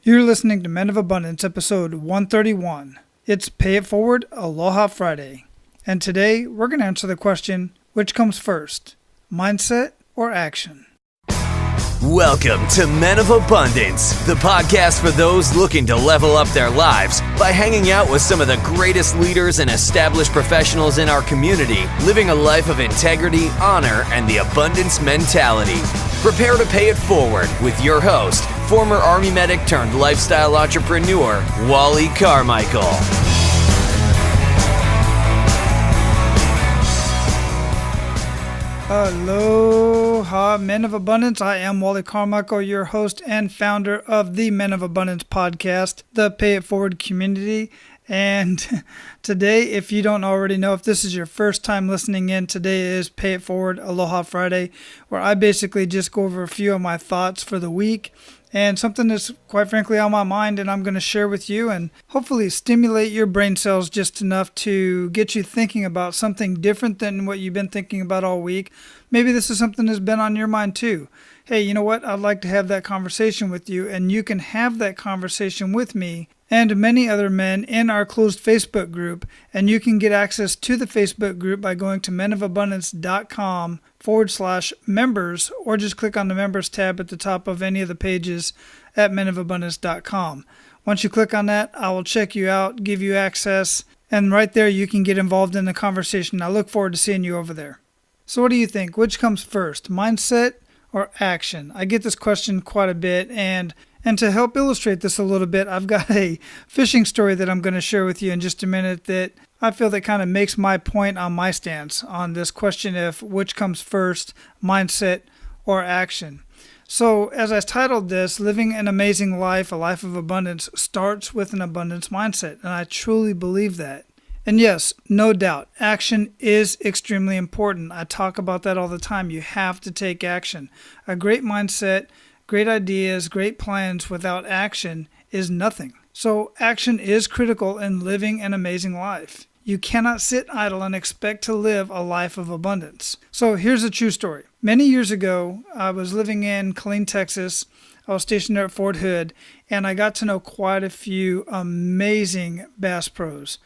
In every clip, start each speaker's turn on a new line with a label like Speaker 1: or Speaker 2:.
Speaker 1: You're listening to Men of Abundance, episode 131. It's Pay It Forward Aloha Friday. And today, we're going to answer the question, which comes first, mindset or action?
Speaker 2: Welcome to Men of Abundance, the podcast for those looking to level up their lives by hanging out with some of the greatest leaders and established professionals in our community, living a life of integrity, honor, and the abundance mentality. Prepare to pay it forward with your host, former Army medic turned lifestyle entrepreneur, Wally Carmichael.
Speaker 1: Aloha, Men of Abundance. I am Wally Carmichael, your host and founder of the Men of Abundance podcast, the Pay It Forward community. And today, if you don't already know, if this is your first time listening in, today is Pay It Forward Aloha Friday, where I basically just go over a few of my thoughts for the week and something that's quite frankly on my mind, and I'm going to share with you and hopefully stimulate your brain cells just enough to get you thinking about something different than what you've been thinking about all week. Maybe this is something that's been on your mind too. Hey, you know what? I'd like to have that conversation with you, and you can have that conversation with me and many other men in our closed Facebook group. And you can get access to the Facebook group by going to menofabundance.com/members, or just click on the members tab at the top of any of the pages at menofabundance.com. Once you click on that, I will check you out, give you access, and right there you can get involved in the conversation. I look forward to seeing you over there. So what do you think? Which comes first, mindset or action? I get this question quite a bit, and to help illustrate this a little bit, I've got a fishing story that I'm going to share with you in just a minute that I feel that kind of makes my point on my stance on this question of which comes first, mindset or action. So as I titled this, Living an Amazing Life, a Life of Abundance, starts with an abundance mindset, and I truly believe that. And yes, no doubt, action is extremely important. I talk about that all the time. You have to take action. A great mindset, great ideas, great plans without action is nothing. So action is critical in living an amazing life. You cannot sit idle and expect to live a life of abundance. So here's a true story. Many years ago, I was living in Killeen, Texas. I was stationed there at Fort Hood, and I got to know quite a few amazing Bass Pros.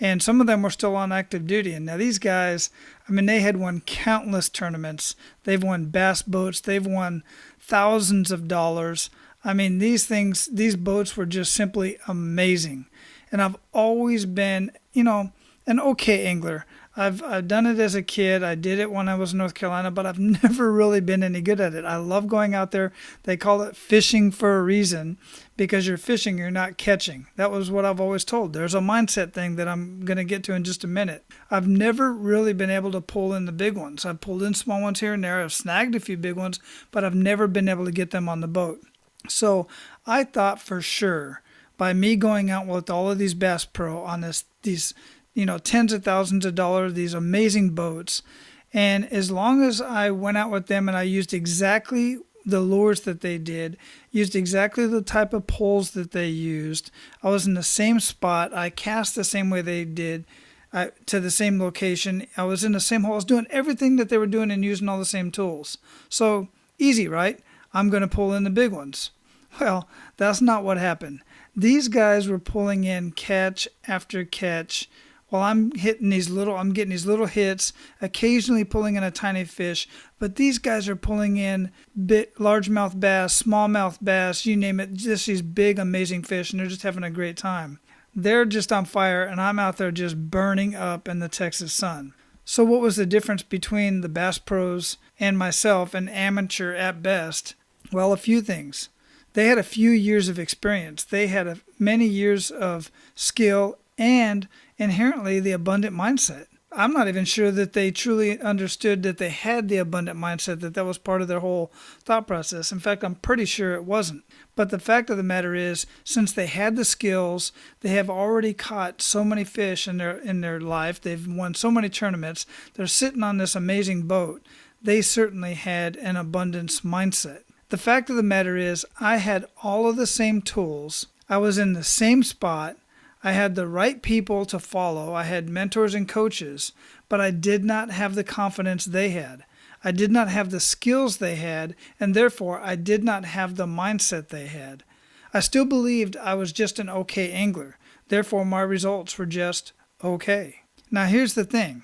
Speaker 1: And some of them were still on active duty. And now these guys, they had won countless tournaments. They've won bass boats. They've won thousands of dollars. These boats were just simply amazing. And I've always been, an okay angler. I've done it as a kid. I did it when I was in North Carolina, but I've never really been any good at it. I love going out there. They call it fishing for a reason, because you're fishing, you're not catching. That was what I've always told. There's a mindset thing that I'm going to get to in just a minute. I've never really been able to pull in the big ones. I've pulled in small ones here and there. I've snagged a few big ones, but I've never been able to get them on the boat. So I thought for sure by me going out with all of these Bass Pro on these tens of thousands of dollars, these amazing boats. And as long as I went out with them and I used exactly the lures that they did, used exactly the type of poles that they used, I was in the same spot, I cast the same way they did, to the same location, I was in the same hole, I was doing everything that they were doing and using all the same tools. So easy, right? I'm going to pull in the big ones. Well, that's not what happened. These guys were pulling in catch after catch, while I'm getting these little hits, occasionally pulling in a tiny fish, but these guys are pulling in largemouth bass, smallmouth bass, you name it, just these big, amazing fish, and they're just having a great time. They're just on fire, and I'm out there just burning up in the Texas sun. So what was the difference between the Bass Pros and myself, an amateur at best? Well, a few things. They had a few years of experience. They had many years of skill and inherently the abundant mindset. I'm not even sure that they truly understood that they had the abundant mindset, that was part of their whole thought process. In fact, I'm pretty sure it wasn't. But the fact of the matter is, since they had the skills, they have already caught so many fish in their life, they've won so many tournaments, they're sitting on this amazing boat, they certainly had an abundance mindset. The fact of the matter is, I had all of the same tools, I was in the same spot, I had the right people to follow. I had mentors and coaches, but I did not have the confidence they had. I did not have the skills they had, and therefore I did not have the mindset they had. I still believed I was just an okay angler. Therefore, my results were just okay. Now, here's the thing.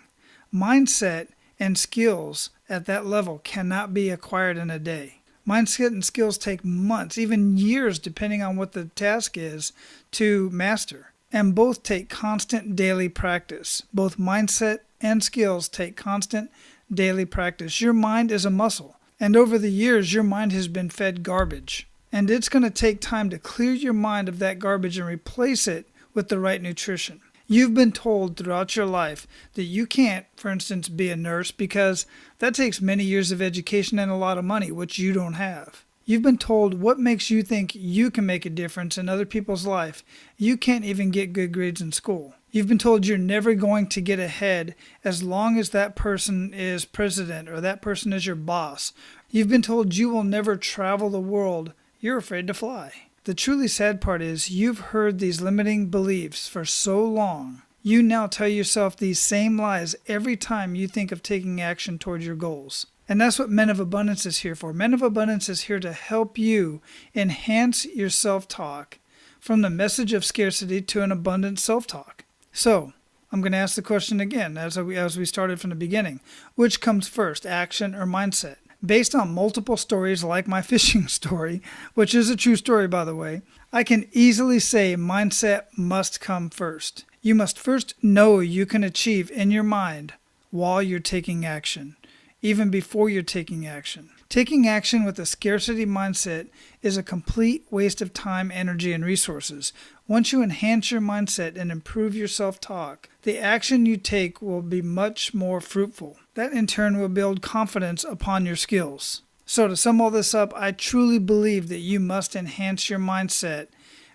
Speaker 1: Mindset and skills at that level cannot be acquired in a day. Mindset and skills take months, even years, depending on what the task is, to master. And both take constant daily practice. Both mindset and skills take constant daily practice. Your mind is a muscle. And over the years, your mind has been fed garbage. And it's going to take time to clear your mind of that garbage and replace it with the right nutrition. You've been told throughout your life that you can't, for instance, be a nurse because that takes many years of education and a lot of money, which you don't have. You've been told what makes you think you can make a difference in other people's life. You can't even get good grades in school. You've been told you're never going to get ahead as long as that person is president or that person is your boss. You've been told you will never travel the world. You're afraid to fly. The truly sad part is you've heard these limiting beliefs for so long. You now tell yourself these same lies every time you think of taking action toward your goals. And that's what Men of Abundance is here for. Men of Abundance is here to help you enhance your self-talk from the message of scarcity to an abundant self-talk. So, I'm going to ask the question again as we started from the beginning. Which comes first, action or mindset? Based on multiple stories like my fishing story, which is a true story by the way, I can easily say mindset must come first. You must first know you can achieve in your mind while you're taking action, even before you're taking action. Taking action with a scarcity mindset is a complete waste of time, energy, and resources. Once you enhance your mindset and improve your self-talk, the action you take will be much more fruitful. That in turn will build confidence upon your skills. So to sum all this up, I truly believe that you must enhance your mindset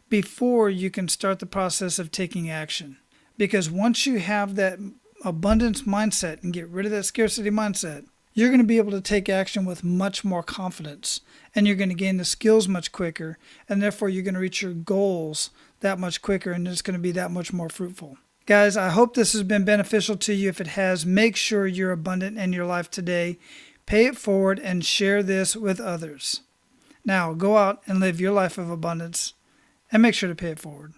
Speaker 1: before you can start the process of taking action. Because once you have that abundance mindset and get rid of that scarcity mindset, you're going to be able to take action with much more confidence, and you're going to gain the skills much quicker, and therefore you're going to reach your goals that much quicker, and it's going to be that much more fruitful. Guys, I hope this has been beneficial to you. If it has, make sure you're abundant in your life today. Pay it forward and share this with others. Now, go out and live your life of abundance, and make sure to pay it forward.